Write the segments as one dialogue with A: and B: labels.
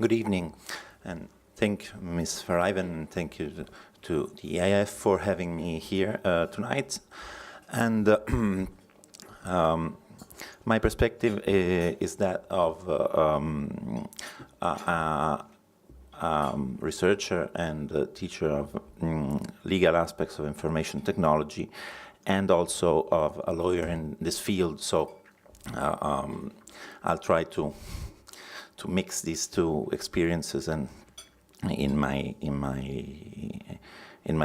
A: Good evening, and thank Ms. Verheyen, and thank you to the EIF for having me here tonight. And my perspective is that of researcher and teacher of legal aspects of information technology, and also of a lawyer in this field. So I'll try to mix these two experiences and in my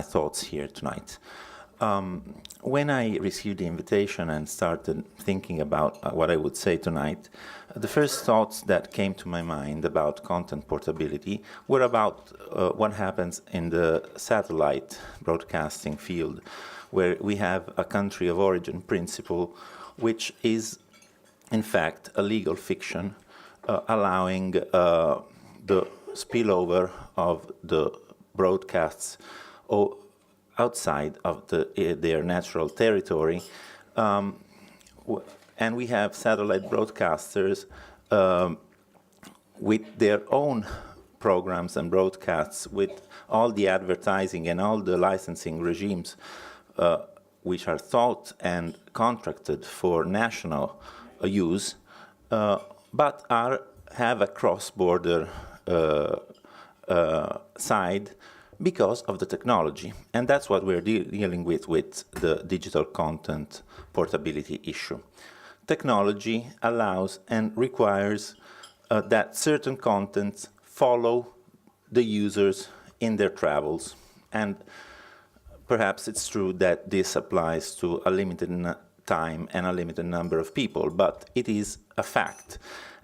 A: thoughts here tonight. When I received the invitation and started thinking about what I would say tonight, the first thoughts that came to my mind about content portability were about what happens in the satellite broadcasting field, where we have a country of origin principle, which is in fact a legal fiction allowing the spillover of the broadcasts outside of their natural territory. And we have satellite broadcasters with their own programs and broadcasts, with all the advertising and all the licensing regimes which are thought and contracted for national use, but have a cross-border side because of the technology. And that's what we're dealing with the digital content portability issue. Technology allows and requires that certain contents follow the users in their travels. And perhaps it's true that this applies to a limited time and a limited number of people, but it is a fact.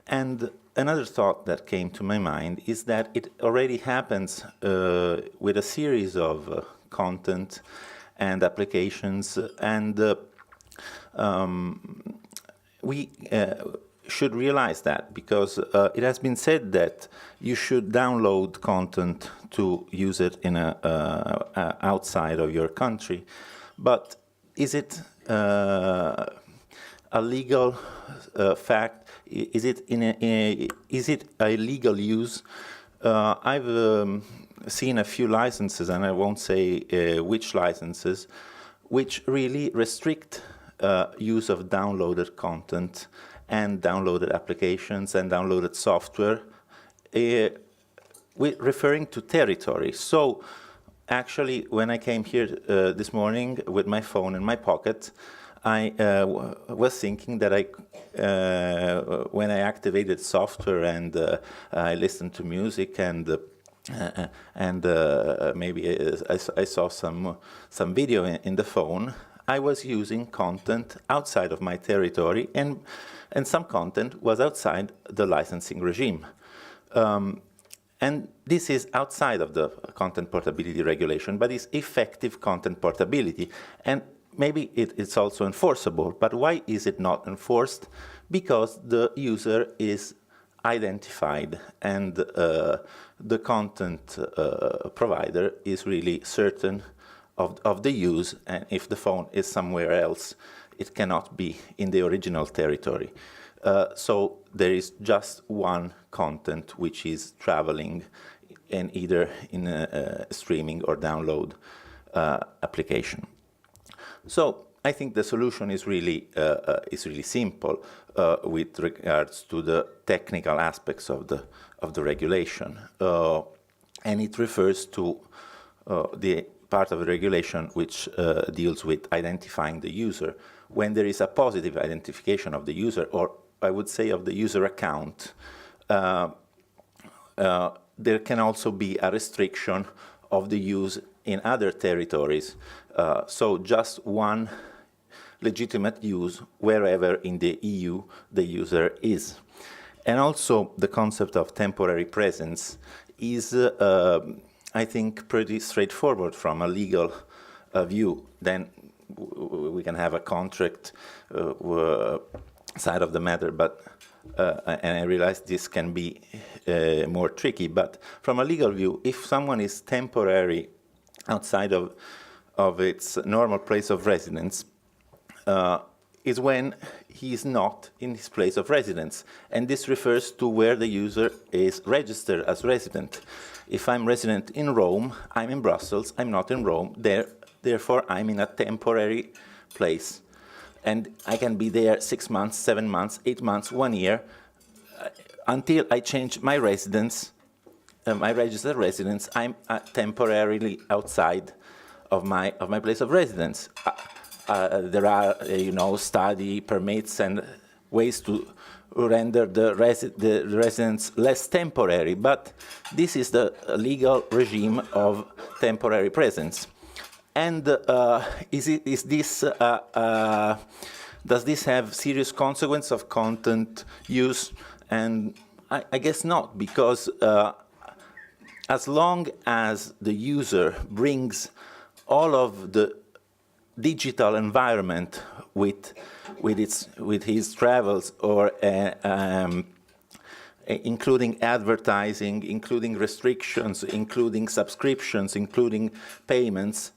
A: And another thought that came to my mind is that it already happens with a series of content and applications, and we should realize that, because it has been said that you should download content to use it in outside of your country. But is it a legal fact? Is it a legal use? I've seen a few licenses, and I won't say which licenses, which really restrict use of downloaded content and downloaded applications and downloaded software, referring to territory. So actually, when I came here this morning with my phone in my pocket, I was thinking that when I activated software and I listened to music and maybe I saw some video in the phone, I was using content outside of my territory, and some content was outside the licensing regime. And this is outside of the content portability regulation, but it's effective content portability. And maybe it's also enforceable, but why is it not enforced? Because the user is identified, and the content provider is really certain of the use, and if the phone is somewhere else, it cannot be in the original territory. So there is just one content which is traveling in either in a streaming or download application. So I think the solution is really simple with regards to the technical aspects of the regulation, and it refers to the part of the regulation which deals with identifying the user. When there is a positive identification of the user, or I would say of the user account, there can also be a restriction of the use in other territories. So just one legitimate use wherever in the EU the user is. And also the concept of temporary presence is, I think, pretty straightforward from a legal view. Then we can have a contract side of the matter, but and I realize this can be more tricky, but from a legal view, if someone is temporary outside of its normal place of residence, is when he is not in his place of residence. And this refers to where the user is registered as resident. If I'm resident in Rome, I'm in Brussels, I'm not in Rome, therefore I'm in a temporary place. And I can be there 6 months, 7 months, 8 months, 1 year, until I change my residence, my registered residence. I'm temporarily outside of my place of residence. There are, study permits and ways to render the residence less temporary, but this is the legal regime of temporary presence. And does this have serious consequence of content use? And I guess not, because as long as the user brings all of the digital environment with his travels, or including advertising, including restrictions, including subscriptions, including payments,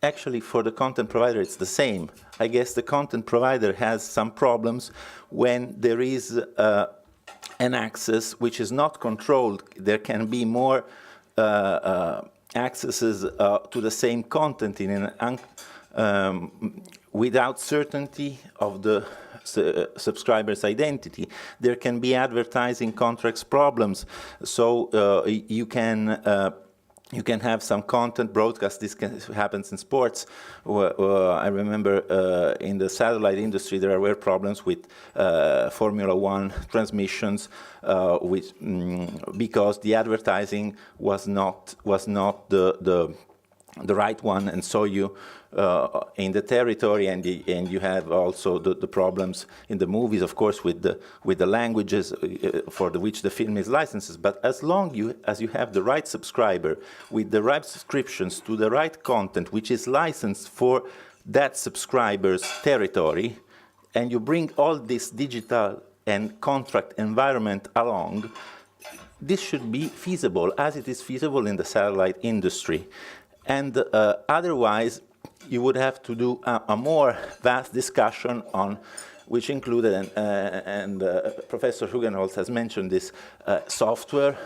A: actually for the content provider it's the same. I guess the content provider has some problems when there is an access which is not controlled. There can be more accesses to the same content in without certainty of the subscriber's identity. There can be advertising contracts problems, so you can have some content broadcast. This happens in sports. I remember in the satellite industry there were problems with Formula One transmissions, because the advertising was not the right one, and so you in the territory, and you have also the problems in the movies, of course, with the languages for which the film is licensed. But as long as you have the right subscriber with the right subscriptions to the right content which is licensed for that subscriber's territory, and you bring all this digital and contract environment along, this should be feasible, as it is feasible in the satellite industry. And otherwise, you would have to do a more vast discussion on, which included, and Professor Hugenholz has mentioned this, software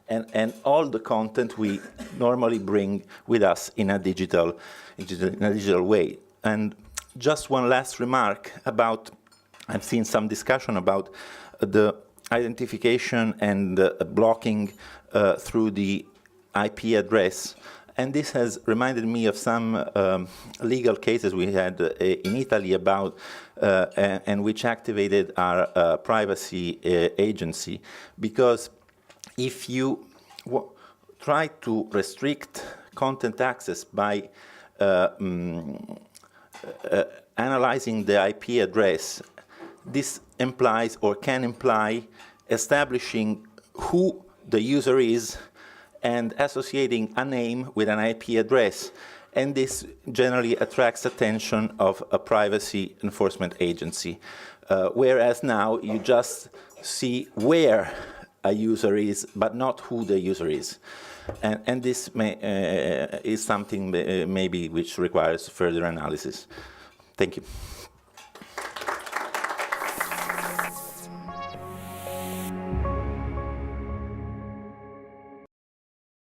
A: and all the content we normally bring with us in a digital way. And just one last remark about, I've seen some discussion about the identification and blocking through the IP address. And this has reminded me of some legal cases we had in Italy about, and which activated our privacy agency. Because if you try to restrict content access by analyzing the IP address, this implies or can imply establishing who the user is and associating a name with an IP address. And this generally attracts attention of a privacy enforcement agency. Whereas now you just see where a user is, but not who the user is. And this is something maybe which requires further analysis. Thank you.